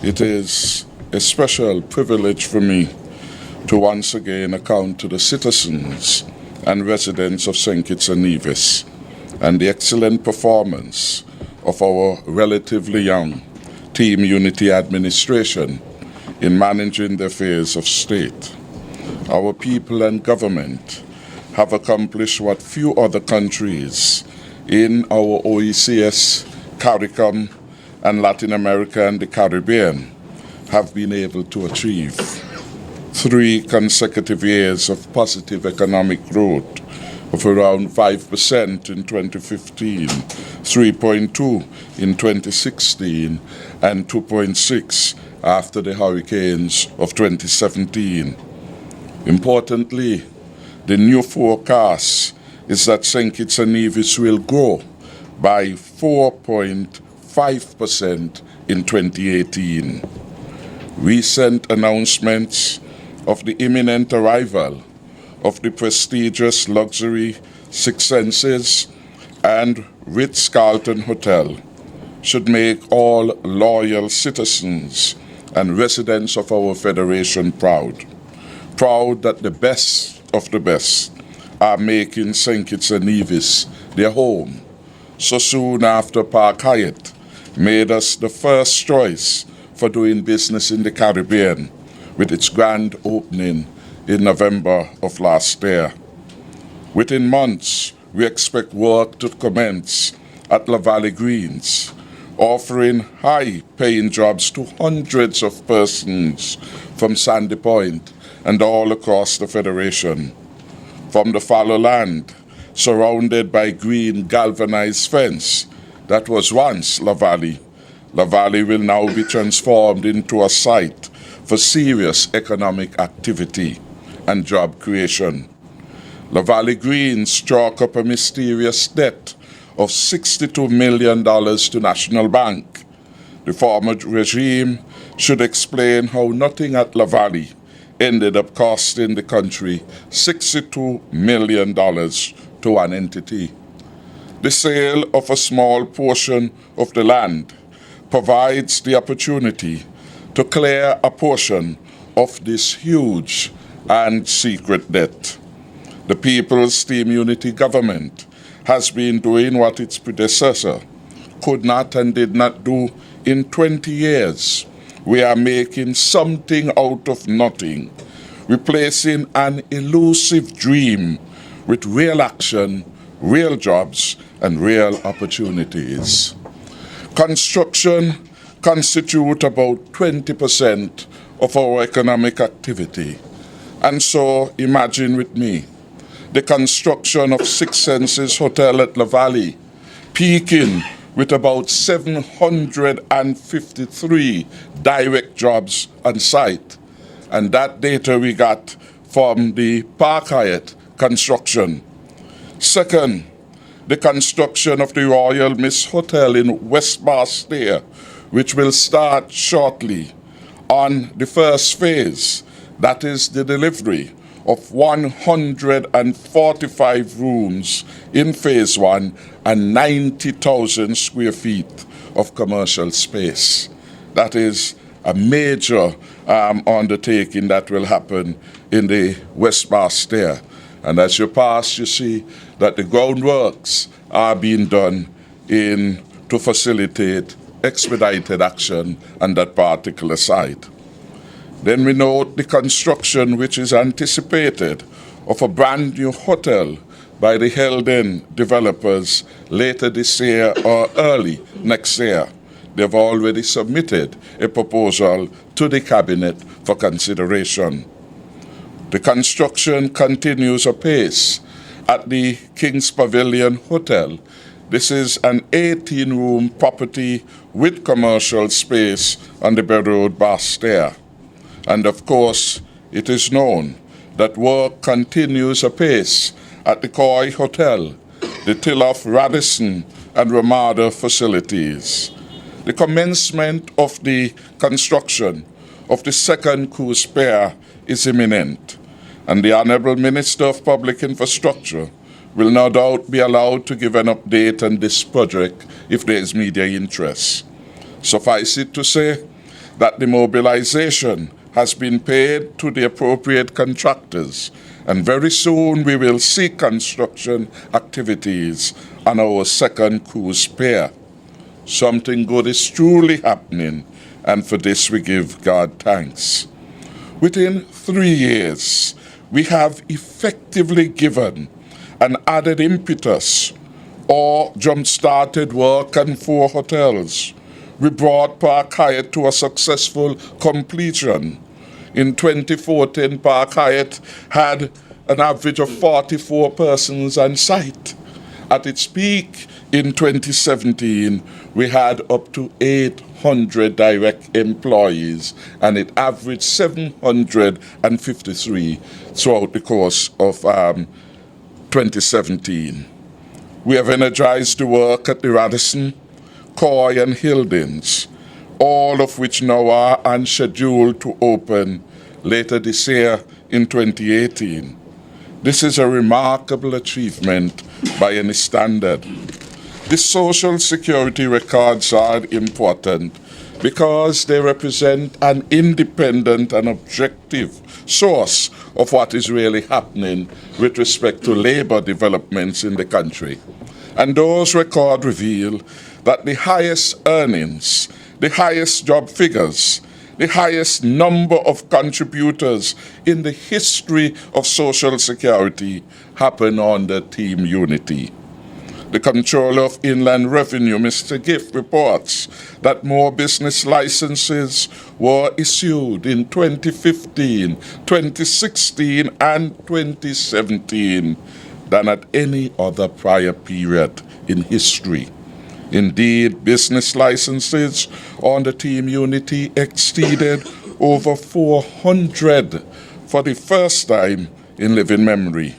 It is a special privilege for me to once again account to the citizens and residents of St. Kitts and Nevis and the excellent performance of our relatively young Team Unity administration in managing the affairs of state. Our people and government have accomplished what few other countries in our OECS, CARICOM, and Latin America and the Caribbean have been able to achieve. 3 consecutive years of positive economic growth of around 5% in 2015, 3.2 in 2016, and 2.6 after the hurricanes of 2017. Importantly, the new forecast is that St. Kitts and Nevis will grow by 4.5% in 2018. Recent announcements of the imminent arrival of the prestigious luxury Six Senses and Ritz-Carlton Hotel should make all loyal citizens and residents of our federation proud. Proud that the best of the best are making St. Kitts and Nevis their home, so soon after Park Hyatt made us the first choice for doing business in the Caribbean with its grand opening in November of last year. Within months, we expect work to commence at La Valley Greens, offering high-paying jobs to hundreds of persons from Sandy Point and all across the Federation. From the fallow land, surrounded by green galvanized fence that was once La Valley will now be transformed into a site for serious economic activity and job creation. La Valley Greens struck up a mysterious debt of $62 million to National Bank. The former regime should explain how nothing at La Valley ended up costing the country $62 million to one entity. The sale of a small portion of the land provides the opportunity to clear a portion of this huge and secret debt. The People's Team Unity government has been doing what its predecessor could not and did not do in 20 years. We are making something out of nothing, replacing an elusive dream with real action, real jobs, and real opportunities. Construction constitutes about 20% of our economic activity. And so imagine with me the construction of Six Senses Hotel at La Valley, peaking with about 753 direct jobs on site. And that data we got from the Park Hyatt construction. Second, the construction of the Royal Miss Hotel in West Bastille, which will start shortly on the first phase, that is the delivery of 145 rooms in phase 1 and 90,000 square feet of commercial space. That is a major undertaking that will happen in the West Bastille. And as you pass, you see that the groundworks are being done to facilitate expedited action on that particular site. Then we note the construction which is anticipated of a brand new hotel by the Helden developers later this year or early next year. They've already submitted a proposal to the cabinet for consideration. The construction continues apace at the King's Pavilion Hotel. This is an 18-room property with commercial space on the Bay Road, Bastille. And of course, it is known that work continues apace at the Koi Hotel, the Tilloff Radisson and Ramada facilities. The commencement of the construction of the second cruise pier is imminent, and the Honourable Minister of Public Infrastructure will no doubt be allowed to give an update on this project if there is media interest. Suffice it to say that the mobilization has been paid to the appropriate contractors, and very soon we will see construction activities on our second cruise pier. Something good is truly happening, and for this we give God thanks. Within 3 years, we have effectively given an added impetus or jump-started work on 4 hotels. We brought Park Hyatt to a successful completion. In 2014, Park Hyatt had an average of 44 persons on site. At its peak in 2017, we had up to 800 direct employees, and it averaged 753 throughout the course of 2017. We have energized the work at the Radisson, Coy and Hildings, all of which now are on schedule to open later this year in 2018. This is a remarkable achievement by any standard. The Social Security records are important because they represent an independent and objective source of what is really happening with respect to labor developments in the country. And those records reveal that the highest earnings, the highest job figures, the highest number of contributors in the history of Social Security happen under Team Unity. The Comptroller of Inland Revenue, Mr. Gift, reports that more business licenses were issued in 2015, 2016, and 2017 than at any other prior period in history. Indeed, business licenses under Team Unity exceeded over 400 for the first time in living memory.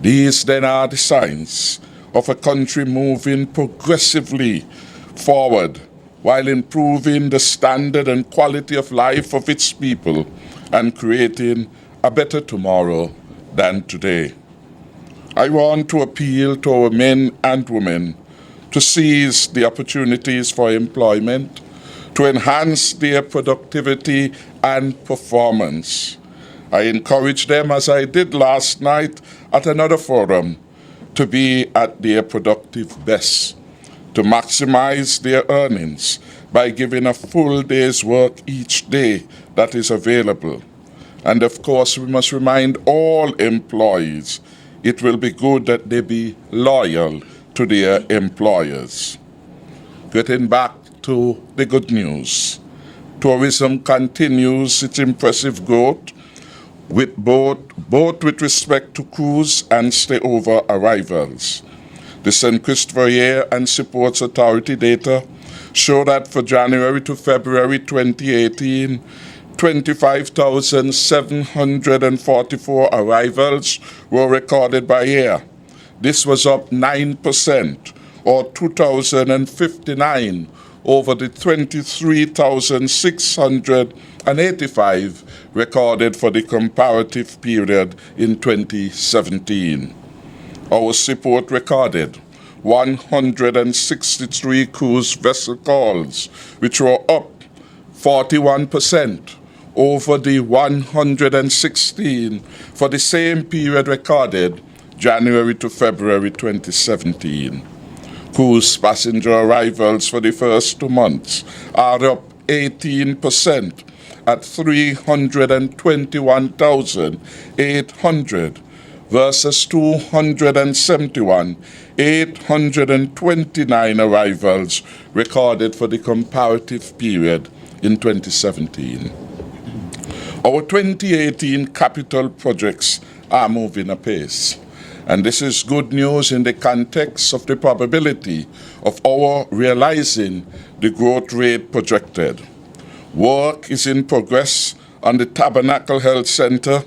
These then are the signs of a country moving progressively forward while improving the standard and quality of life of its people and creating a better tomorrow than today. I want to appeal to our men and women to seize the opportunities for employment, to enhance their productivity and performance. I encourage them, as I did last night at another forum, to be at their productive best, to maximize their earnings by giving a full day's work each day that is available. And of course, we must remind all employees it will be good that they be loyal to their employers. Getting back to the good news, tourism continues its impressive growth with both with respect to cruise and stayover arrivals. The St. Christopher Year and Seaports Authority data show that for January to February 2018, 25,744 arrivals were recorded by air. This was up 9%, or 2,059 over the 23,685 recorded for the comparative period in 2017. Our seaport recorded 163 cruise vessel calls, which were up 41% over the 116 for the same period recorded January to February 2017. Cruise passenger arrivals for the first 2 months are up 18% at 321,800 versus 271,829 arrivals recorded for the comparative period in 2017. Our 2018 capital projects are moving apace. And this is good news in the context of the probability of our realizing the growth rate projected. Work is in progress on the Tabernacle Health Center,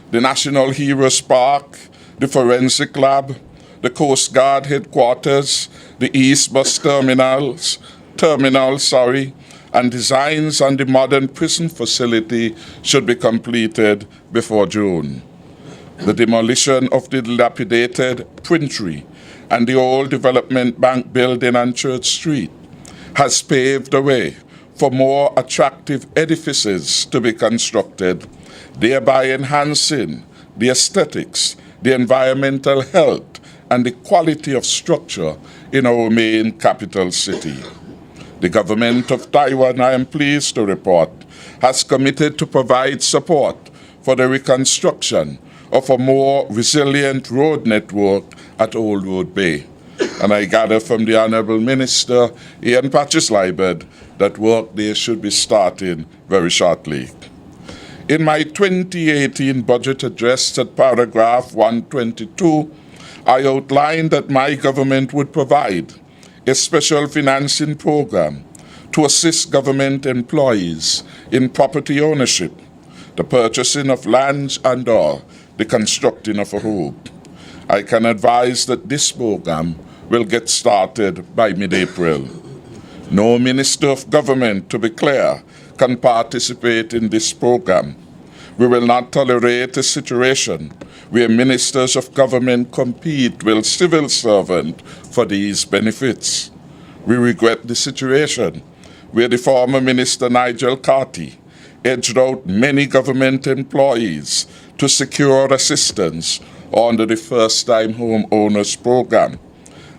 the National Heroes Park, the Forensic Lab, the Coast Guard headquarters, the East Bus terminal, and designs on the modern prison facility should be completed before June. The demolition of the dilapidated printery and the old Development Bank building on Church Street has paved the way for more attractive edifices to be constructed, thereby enhancing the aesthetics, the environmental health, and the quality of structure in our main capital city. The government of Taiwan, I am pleased to report, has committed to provide support for the reconstruction of a more resilient road network at Old Road Bay. And I gather from the Honourable Minister, Ian Patches-Liebert, that work there should be starting very shortly. In my 2018 budget address at paragraph 122, I outlined that my government would provide a special financing program to assist government employees in property ownership, the purchasing of lands and/or the constructing of a home. I can advise that this program will get started by mid-April. No minister of government, to be clear, can participate in this program. We will not tolerate a situation where ministers of government compete with civil servants for these benefits. We regret the situation where the former Minister Nigel Carty edged out many government employees to secure assistance under the First-Time Home Owners Program.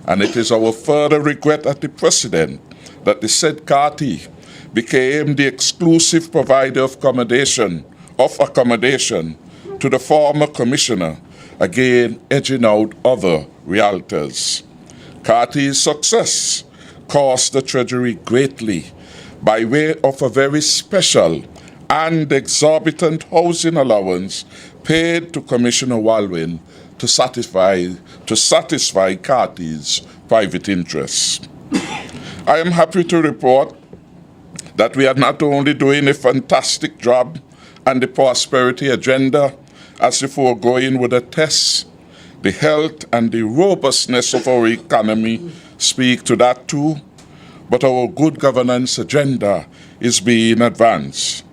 And it is our further regret at the President that the said Carty became the exclusive provider of accommodation to the former commissioner, again edging out other realtors. Carty's success cost the Treasury greatly by way of a very special and exorbitant housing allowance paid to Commissioner Walwyn to satisfy Carty's private interests. I am happy to report that we are not only doing a fantastic job on the prosperity agenda, as the foregoing would attest, the health and the robustness of our economy speak to that too, but our good governance agenda is being advanced.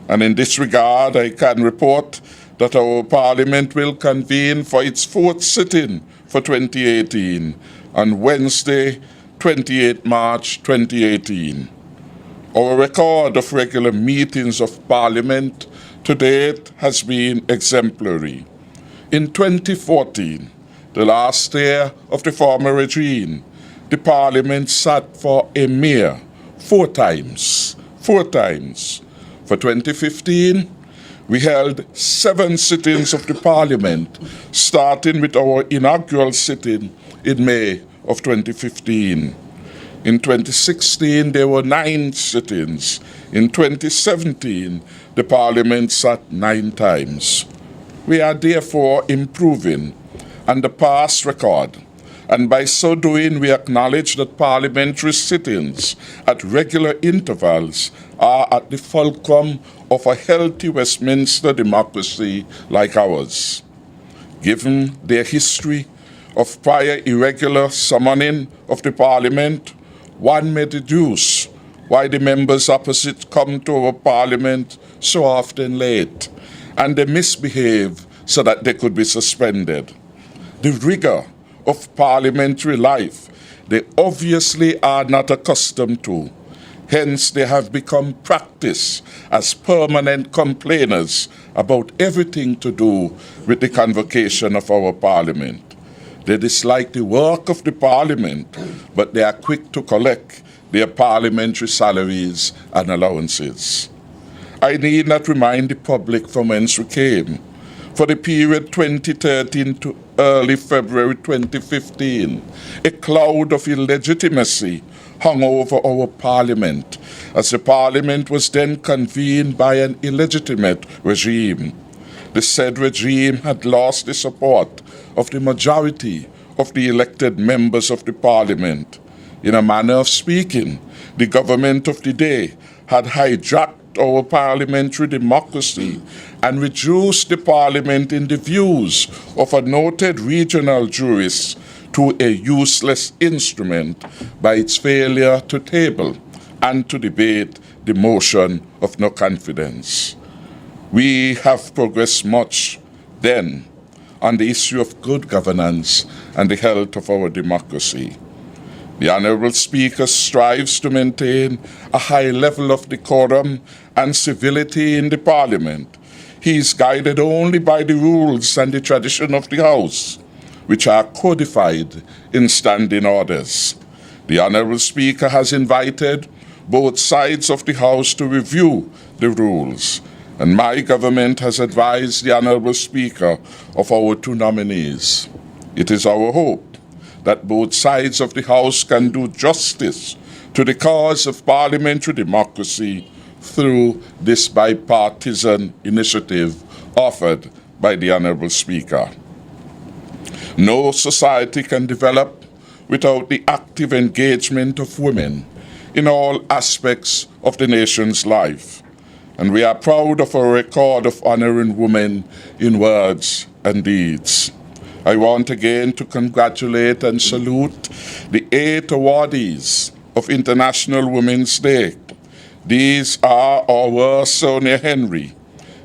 And in this regard, I can report that our Parliament will convene for its fourth sitting for 2018 on Wednesday, 28 March 2018. Our record of regular meetings of Parliament to date has been exemplary. In 2014, the last year of the former regime, the Parliament sat for a mere four times. For 2015, we held 7 sittings of the Parliament, starting with our inaugural sitting in May of 2015. In 2016, there were 9 sittings. In 2017, the Parliament sat 9 times. We are therefore improving on the past record, and by so doing, we acknowledge that parliamentary sittings at regular intervals are at the fulcrum of a healthy Westminster democracy like ours. Given their history of prior irregular summoning of the Parliament, one may deduce why the members opposite come to our Parliament so often late, and they misbehave so that they could be suspended. The rigor of parliamentary life they obviously are not accustomed to. Hence, they have become practiced as permanent complainers about everything to do with the convocation of our Parliament. They dislike the work of the Parliament, but they are quick to collect their parliamentary salaries and allowances. I need not remind the public from whence we came. For the period 2013 to early February 2015, a cloud of illegitimacy hung over our Parliament, as the Parliament was then convened by an illegitimate regime. The said regime had lost the support of the majority of the elected members of the Parliament. In a manner of speaking, the government of the day had hijacked our parliamentary democracy and reduced the Parliament in the views of a noted regional jurist to a useless instrument by its failure to table and to debate the motion of no confidence. We have progressed much then on the issue of good governance and the health of our democracy. The Honourable Speaker strives to maintain a high level of decorum and civility in the Parliament. He is guided only by the rules and the tradition of the House, which are codified in standing orders. The Honourable Speaker has invited both sides of the House to review the rules, and my government has advised the Honourable Speaker of our two nominees. It is our hope that both sides of the House can do justice to the cause of parliamentary democracy through this bipartisan initiative offered by the Honourable Speaker. No society can develop without the active engagement of women in all aspects of the nation's life, and we are proud of our record of honouring women in words and deeds. I want again to congratulate and salute the 8 awardees of International Women's Day. These are or were Sonia Henry,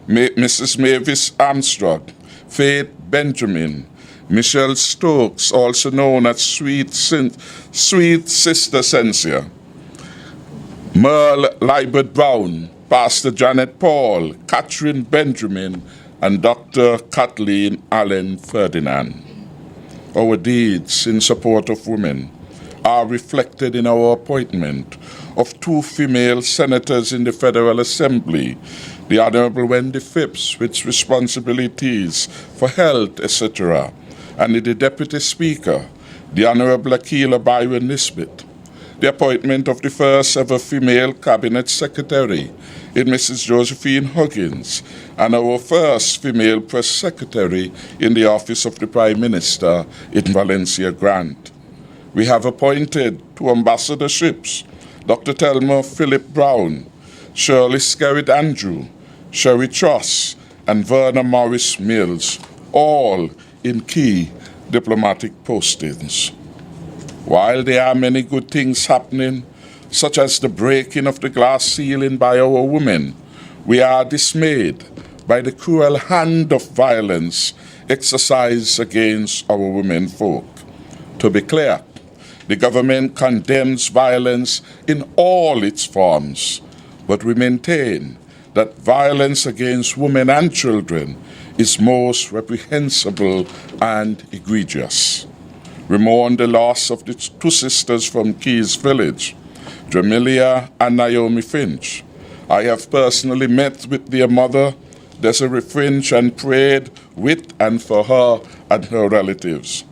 Mrs. Mavis Armstrong, Faith Benjamin, Michelle Stokes, also known as Sweet Sister Sensia, Merle Libert Brown, Pastor Janet Paul, Catherine Benjamin, and Dr. Kathleen Allen Ferdinand. Our deeds in support of women are reflected in our appointment of 2 female senators in the Federal Assembly, the Honourable Wendy Phipps, with responsibilities for health, etc., and the Deputy Speaker, the Honourable Akila Byron Nisbet, the appointment of the first ever female Cabinet Secretary in Mrs. Josephine Huggins, and our first female Press Secretary in the Office of the Prime Minister in Valencia Grant. We have appointed 2 ambassadorships, Dr. Thelma Philip Brown, Shirley Skerrit Andrew, Sherry Truss, and Verna Morris Mills, all in key diplomatic postings. While there are many good things happening, such as the breaking of the glass ceiling by our women, we are dismayed by the cruel hand of violence exercised against our women folk. To be clear, the government condemns violence in all its forms, but we maintain that violence against women and children is most reprehensible and egregious. We mourn the loss of the 2 sisters from Keys Village, Dramilia and Naomi Finch. I have personally met with their mother, Desiree Finch, and prayed with and for her and her relatives.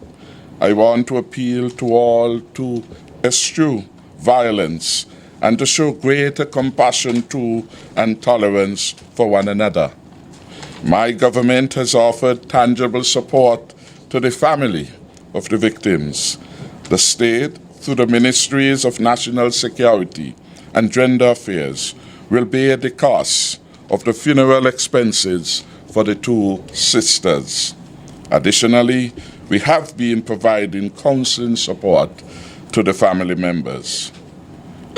I want to appeal to all to eschew violence and to show greater compassion to and tolerance for one another. My government has offered tangible support to the family of the victims. The state, through the Ministries of National Security and Gender Affairs, will bear the cost of the funeral expenses for the 2 sisters. Additionally, we have been providing counseling support to the family members.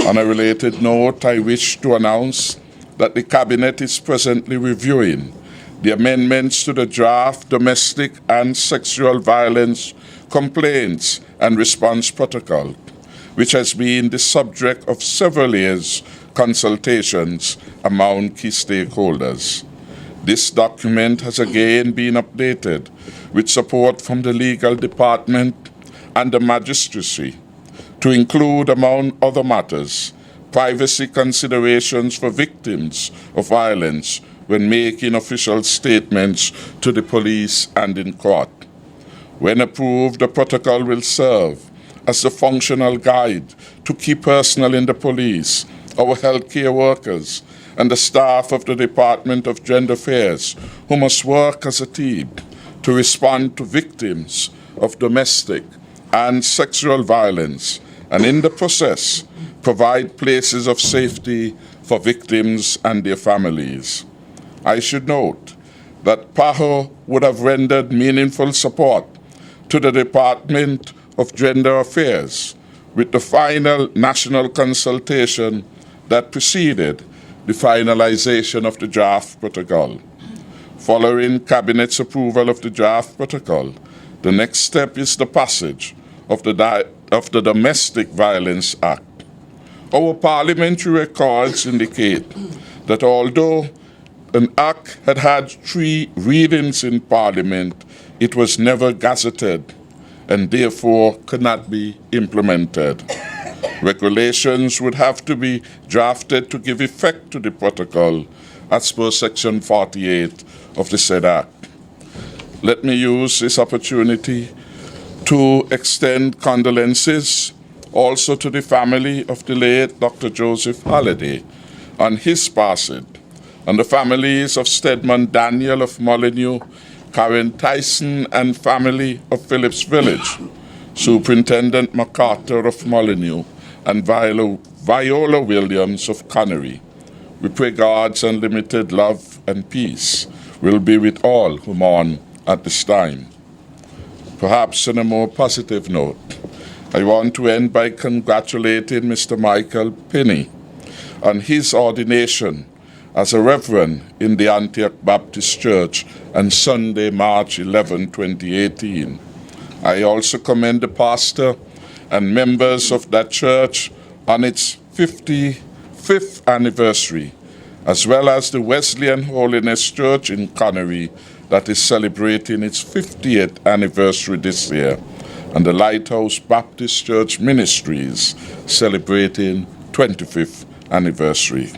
On a related note, I wish to announce that the Cabinet is presently reviewing the amendments to the draft Domestic and Sexual Violence Complaints and Response Protocol, which has been the subject of several years' consultations among key stakeholders. This document has again been updated with support from the legal department and the magistracy to include, among other matters, privacy considerations for victims of violence when making official statements to the police and in court. When approved, the protocol will serve as a functional guide to key personnel in the police, our healthcare workers, and the staff of the Department of Gender Affairs, who must work as a team to respond to victims of domestic and sexual violence, and in the process, provide places of safety for victims and their families. I should note that PAHO would have rendered meaningful support to the Department of Gender Affairs with the final national consultation that preceded the finalization of the draft protocol. Following Cabinet's approval of the draft protocol, the next step is the passage of the of the Domestic Violence Act. Our parliamentary records indicate that although an act had had 3 readings in Parliament, it was never gazetted and therefore could not be implemented. Regulations would have to be drafted to give effect to the protocol as per Section 48 of the said Act. Let me use this opportunity to extend condolences also to the family of the late Dr. Joseph Halliday on his passing, and the families of Stedman Daniel of Molyneux, Karen Tyson and family of Phillips Village, Superintendent MacArthur of Molyneux, and Viola Williams of Connery. We pray God's unlimited love and peace will be with all who mourn at this time. Perhaps on a more positive note, I want to end by congratulating Mr. Michael Pinney on his ordination as a reverend in the Antioch Baptist Church on Sunday, March 11, 2018. I also commend the pastor and members of that church on its 55th anniversary, as well as the Wesleyan Holiness Church in Connery that is celebrating its 50th anniversary this year, and the Lighthouse Baptist Church Ministries celebrating 25th anniversary.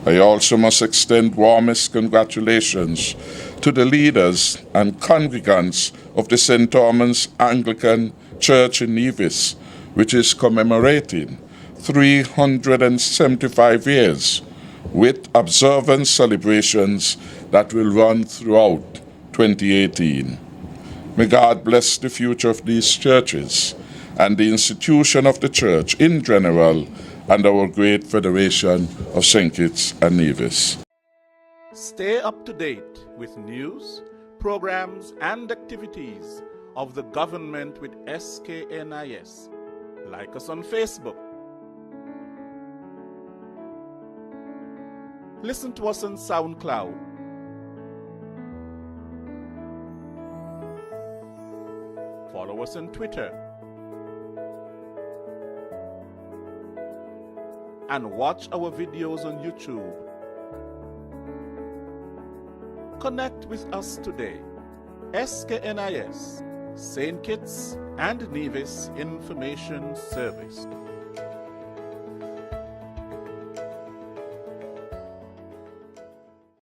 I also must extend warmest congratulations to the leaders and congregants of the St. Thomas Anglican Church in Nevis, which is commemorating 375 years with observance celebrations that will run throughout 2018. May God bless the future of these churches and the institution of the church in general and our great Federation of St. Kitts and Nevis. Stay up to date with news, programs, and activities of the government with SKNIS. Like us on Facebook. Listen to us on SoundCloud. Follow us on Twitter. And watch our videos on YouTube. Connect with us today. SKNIS, St. Kitts and Nevis Information Service.